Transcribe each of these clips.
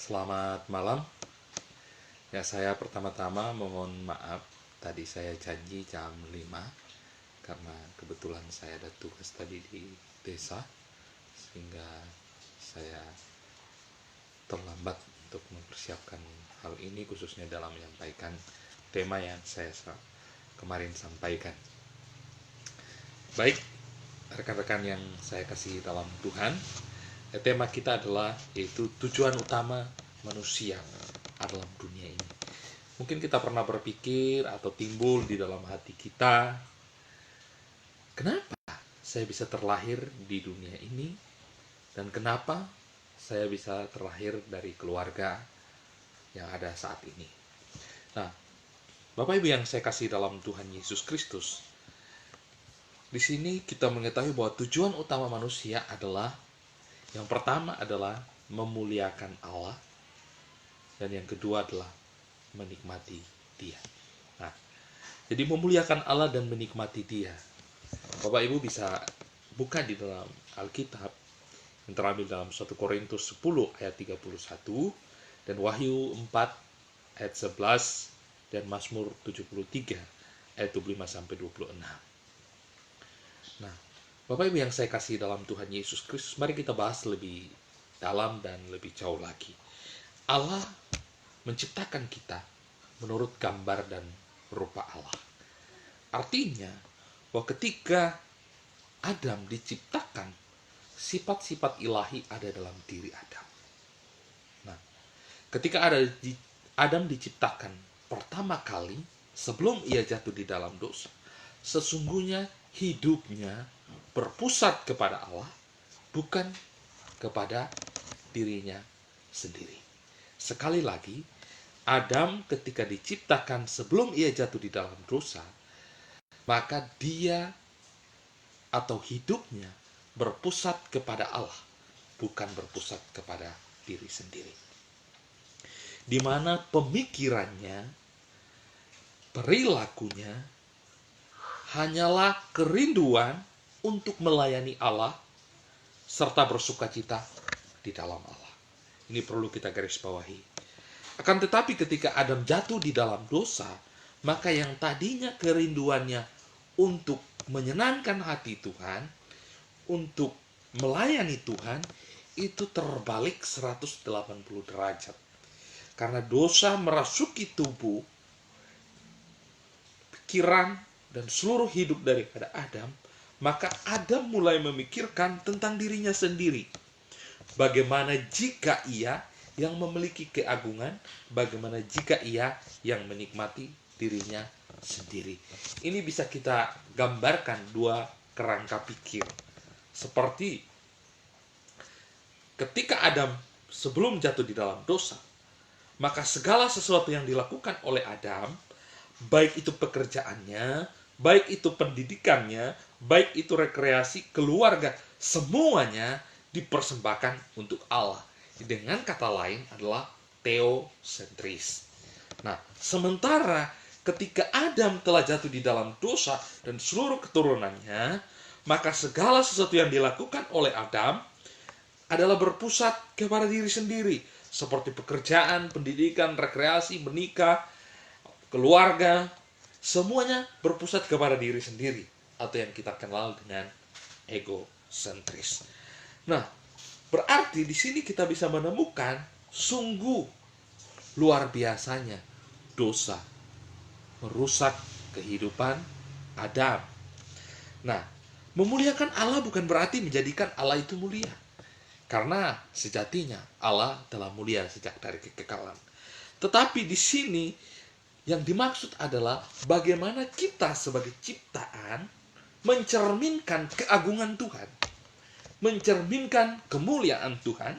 Selamat malam. Ya, saya pertama-tama mohon maaf. Tadi saya janji jam 5 karena kebetulan saya ada tugas tadi di desa sehingga saya terlambat untuk mempersiapkan hal ini khususnya dalam menyampaikan tema yang saya kemarin sampaikan. Baik, rekan-rekan yang saya kasih dalam Tuhan, tema kita adalah yaitu tujuan utama manusia dalam dunia ini. Mungkin kita pernah berpikir atau timbul di dalam hati kita, kenapa saya bisa terlahir di dunia ini dan kenapa saya bisa terlahir dari keluarga yang ada saat ini. Nah, Bapak Ibu yang saya kasih dalam Tuhan Yesus Kristus, di sini kita mengetahui bahwa tujuan utama manusia adalah yang pertama adalah memuliakan Allah dan yang kedua adalah menikmati Dia. Nah, jadi memuliakan Allah dan menikmati Dia. Bapak Ibu bisa buka di dalam Alkitab yang terambil dalam 1 Korintus 10 ayat 31 dan Wahyu 4 ayat 11 dan Mazmur 73 ayat 25 sampai 26. Nah, Bapak Ibu yang saya kasih dalam Tuhan Yesus Kristus, mari kita bahas lebih dalam dan lebih jauh lagi. Allah menciptakan kita menurut gambar dan rupa Allah. Artinya, bahwa ketika Adam diciptakan, sifat-sifat ilahi ada dalam diri Adam. Nah, ketika Adam diciptakan pertama kali, sebelum ia jatuh di dalam dosa, sesungguhnya hidupnya berpusat kepada Allah, bukan kepada dirinya sendiri. Sekali lagi, Adam ketika diciptakan sebelum ia jatuh di dalam dosa, maka dia atau hidupnya berpusat kepada Allah, bukan berpusat kepada diri sendiri. Di mana pemikirannya, perilakunya, hanyalah kerinduan untuk melayani Allah serta bersukacita di dalam Allah. Ini perlu kita garis bawahi. Akan tetapi ketika Adam jatuh di dalam dosa, maka yang tadinya kerinduannya untuk menyenangkan hati Tuhan, untuk melayani Tuhan, itu terbalik 180 derajat. Karena dosa merasuki tubuh, pikiran, dan seluruh hidup daripada Adam, maka Adam mulai memikirkan tentang dirinya sendiri. Bagaimana jika ia yang memiliki keagungan, bagaimana jika ia yang menikmati dirinya sendiri. Ini bisa kita gambarkan dua kerangka pikir. Seperti ketika Adam sebelum jatuh di dalam dosa, maka segala sesuatu yang dilakukan oleh Adam, baik itu pekerjaannya, baik itu pendidikannya, baik itu rekreasi, keluarga, semuanya dipersembahkan untuk Allah. Dengan kata lain adalah teosentris. Nah, sementara ketika Adam telah jatuh di dalam dosa dan seluruh keturunannya, maka segala sesuatu yang dilakukan oleh Adam adalah berpusat kepada diri sendiri. Seperti pekerjaan, pendidikan, rekreasi, menikah, keluarga, semuanya berpusat kepada diri sendiri. Atau yang kita kenal dengan egosentris. Nah, berarti di sini kita bisa menemukan sungguh luar biasanya dosa merusak kehidupan Adam. Nah, memuliakan Allah bukan berarti menjadikan Allah itu mulia. Karena sejatinya Allah telah mulia sejak dari kekekalan. Tetapi di sini yang dimaksud adalah bagaimana kita sebagai ciptaan mencerminkan keagungan Tuhan, mencerminkan kemuliaan Tuhan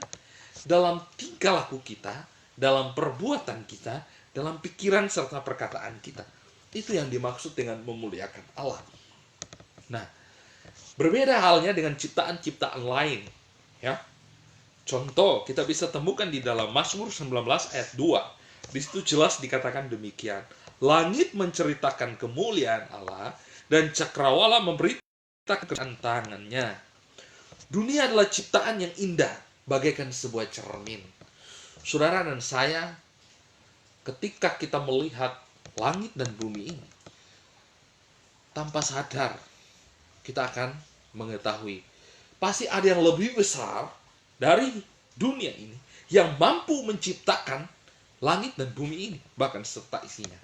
dalam tingkah laku kita, dalam perbuatan kita, dalam pikiran serta perkataan kita. Itu yang dimaksud dengan memuliakan Allah. Nah, berbeda halnya dengan ciptaan-ciptaan lain. Ya, contoh kita bisa temukan di dalam Mazmur 19 ayat 2. Di situ jelas dikatakan demikian. Langit menceritakan kemuliaan Allah dan cakrawala memberitakan tangannya. Dunia adalah ciptaan yang indah, bagaikan sebuah cermin. Saudara dan saya, ketika kita melihat langit dan bumi ini, tanpa sadar kita akan mengetahui pasti ada yang lebih besar dari dunia ini yang mampu menciptakan langit dan bumi ini, bahkan serta isinya.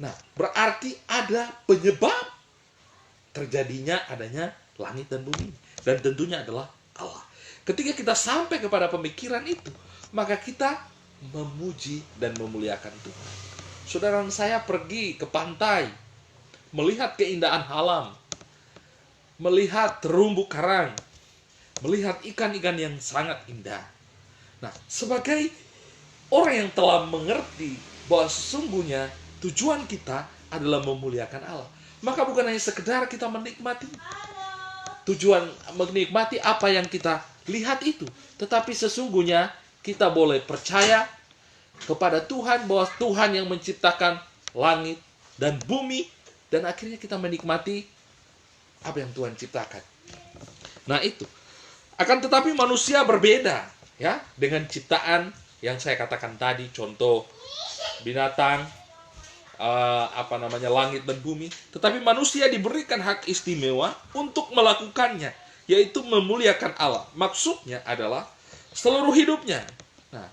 Nah, berarti ada penyebab terjadinya adanya langit dan bumi. Dan tentunya adalah Allah. Ketika kita sampai kepada pemikiran itu, maka kita memuji dan memuliakan Tuhan. Saudara saya pergi ke pantai, melihat keindahan alam, melihat terumbu karang, melihat ikan-ikan yang sangat indah. Nah, sebagai orang yang telah mengerti bahwa sesungguhnya tujuan kita adalah memuliakan Allah, maka bukan hanya sekedar kita menikmati menikmati apa yang kita lihat itu, tetapi sesungguhnya kita boleh percaya kepada Tuhan bahwa Tuhan yang menciptakan langit dan bumi, dan akhirnya kita menikmati apa yang Tuhan ciptakan. Nah, itu. Akan tetapi manusia berbeda ya dengan ciptaan yang saya katakan tadi, contoh binatang, langit dan bumi. Tetapi manusia diberikan hak istimewa untuk melakukannya, yaitu memuliakan Allah. Maksudnya adalah seluruh hidupnya. Nah,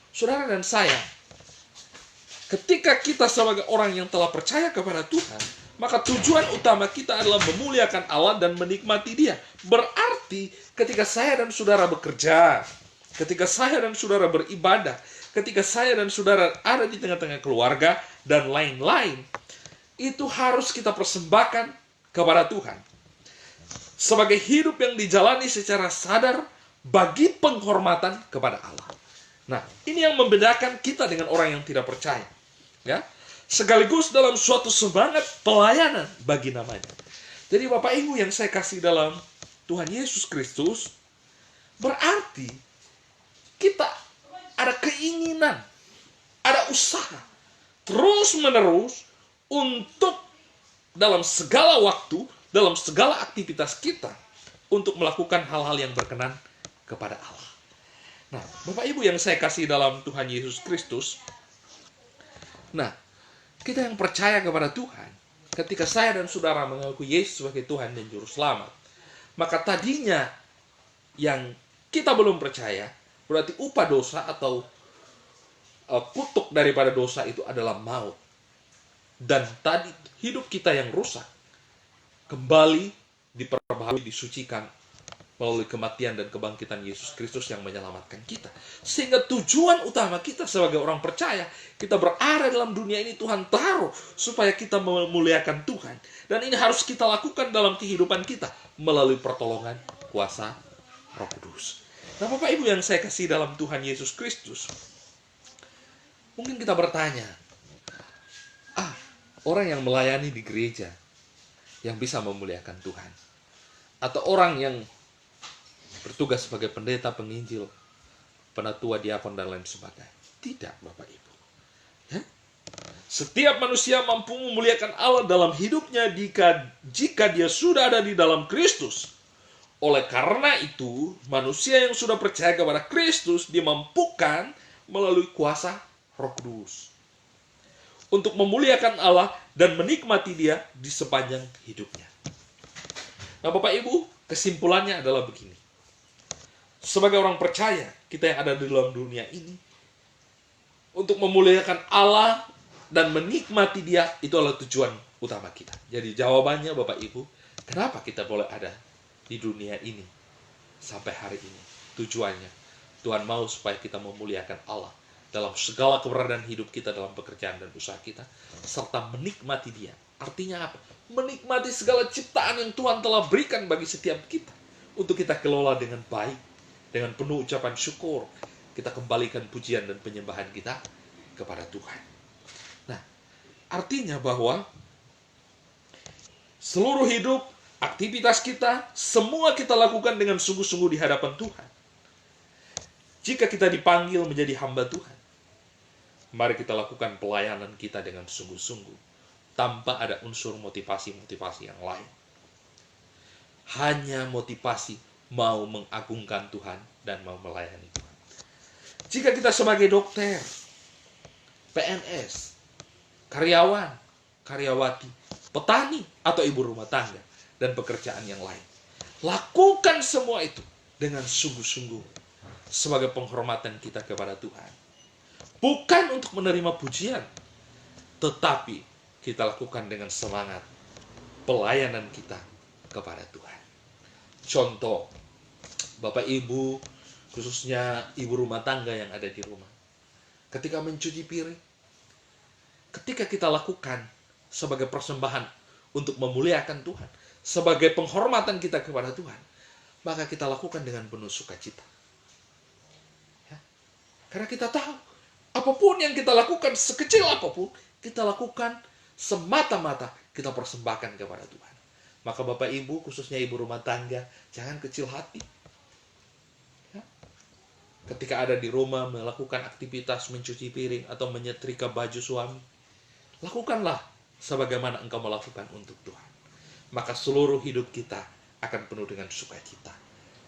saudara dan saya, ketika kita sebagai orang yang telah percaya kepada Tuhan, maka tujuan utama kita adalah memuliakan Allah dan menikmati Dia. Berarti ketika saya dan saudara bekerja, ketika saya dan saudara beribadah, ketika saya dan saudara ada di tengah-tengah keluarga, dan lain-lain, itu harus kita persembahkan kepada Tuhan. Sebagai hidup yang dijalani secara sadar bagi penghormatan kepada Allah. Nah, ini yang membedakan kita dengan orang yang tidak percaya. Ya, sekaligus dalam suatu semangat pelayanan bagi namanya. Jadi Bapak Ibu yang saya kasih dalam Tuhan Yesus Kristus, berarti kita ada keinginan, ada usaha terus-menerus untuk dalam segala waktu, dalam segala aktivitas kita, untuk melakukan hal-hal yang berkenan kepada Allah. Nah, Bapak Ibu yang saya kasih dalam Tuhan Yesus Kristus, nah, kita yang percaya kepada Tuhan, ketika saya dan saudara mengakui Yesus sebagai Tuhan dan Juru Selamat, maka tadinya yang kita belum percaya, berarti upah dosa atau kutuk daripada dosa itu adalah maut. Dan tadi hidup kita yang rusak kembali diperbaharui, disucikan melalui kematian dan kebangkitan Yesus Kristus yang menyelamatkan kita. Sehingga tujuan utama kita sebagai orang percaya, kita berada dalam dunia ini Tuhan taruh supaya kita memuliakan Tuhan. Dan ini harus kita lakukan dalam kehidupan kita melalui pertolongan kuasa Roh Kudus. Nah, Bapak Ibu yang saya kasih dalam Tuhan Yesus Kristus, mungkin kita bertanya, orang yang melayani di gereja yang bisa memuliakan Tuhan, atau orang yang bertugas sebagai pendeta, penginjil, penatua, diakon, dan lain sebagainya. Tidak, Bapak Ibu. Ya? Setiap manusia mampu memuliakan Allah dalam hidupnya jika dia sudah ada di dalam Kristus. Oleh karena itu, manusia yang sudah percaya kepada Kristus dimampukan melalui kuasa Roh Kudus untuk memuliakan Allah dan menikmati Dia di sepanjang hidupnya. Nah, Bapak Ibu, kesimpulannya adalah begini. Sebagai orang percaya, kita yang ada di dalam dunia ini, untuk memuliakan Allah dan menikmati Dia, itu adalah tujuan utama kita. Jadi jawabannya Bapak Ibu, kenapa kita boleh ada di dunia ini sampai hari ini? Tujuannya, Tuhan mau supaya kita memuliakan Allah dalam segala keberadaan hidup kita, dalam pekerjaan dan usaha kita, serta menikmati Dia. Artinya apa? Menikmati segala ciptaan yang Tuhan telah berikan bagi setiap kita, untuk kita kelola dengan baik, dengan penuh ucapan syukur. Kita kembalikan pujian dan penyembahan kita kepada Tuhan. Nah, artinya bahwa seluruh hidup, aktivitas kita, semua kita lakukan dengan sungguh-sungguh di hadapan Tuhan. Jika kita dipanggil menjadi hamba Tuhan, mari kita lakukan pelayanan kita dengan sungguh-sungguh, tanpa ada unsur motivasi-motivasi yang lain. Hanya motivasi mau mengagungkan Tuhan dan mau melayani Tuhan. Jika kita sebagai dokter, PNS, karyawan, karyawati, petani, atau ibu rumah tangga, dan pekerjaan yang lain. Lakukan semua itu dengan sungguh-sungguh sebagai penghormatan kita kepada Tuhan. Bukan untuk menerima pujian, tetapi kita lakukan dengan semangat pelayanan kita kepada Tuhan. Contoh, Bapak Ibu, khususnya ibu rumah tangga yang ada di rumah, ketika mencuci piring, ketika kita lakukan sebagai persembahan untuk memuliakan Tuhan, sebagai penghormatan kita kepada Tuhan, maka kita lakukan dengan penuh sukacita. Ya. Karena kita tahu, apapun yang kita lakukan, sekecil apapun, kita lakukan semata-mata kita persembahkan kepada Tuhan. Maka Bapak Ibu, khususnya ibu rumah tangga, jangan kecil hati. Ya. Ketika ada di rumah melakukan aktivitas mencuci piring atau menyetrika baju suami, lakukanlah sebagaimana engkau melakukan untuk Tuhan. Maka seluruh hidup kita akan penuh dengan sukacita.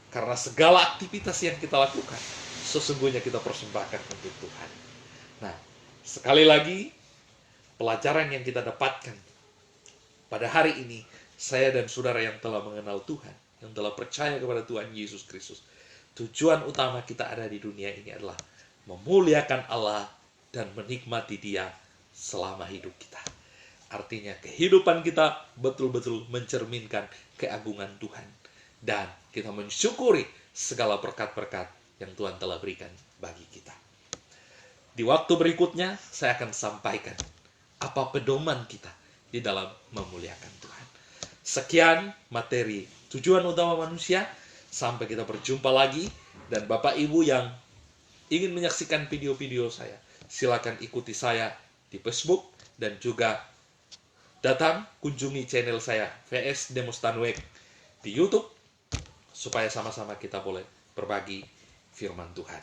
Karena segala aktivitas yang kita lakukan, sesungguhnya kita persembahkan untuk Tuhan. Nah, sekali lagi, pelajaran yang kita dapatkan pada hari ini, saya dan saudara yang telah mengenal Tuhan, yang telah percaya kepada Tuhan Yesus Kristus, tujuan utama kita ada di dunia ini adalah memuliakan Allah dan menikmati Dia selama hidup kita. Artinya kehidupan kita betul-betul mencerminkan keagungan Tuhan. Dan kita mensyukuri segala berkat-berkat yang Tuhan telah berikan bagi kita. Di waktu berikutnya, saya akan sampaikan apa pedoman kita di dalam memuliakan Tuhan. Sekian materi tujuan utama manusia. Sampai kita berjumpa lagi. Dan Bapak Ibu yang ingin menyaksikan video-video saya, silakan ikuti saya di Facebook dan juga datang kunjungi channel saya VS Demos Tanwek di YouTube supaya sama-sama kita boleh berbagi firman Tuhan.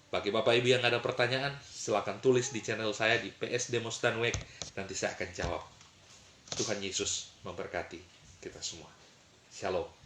Bagi Bapak Ibu yang ada pertanyaan, silakan tulis di channel saya di PS Demos Tanwek, nanti saya akan jawab. Tuhan Yesus memberkati kita semua. Shalom.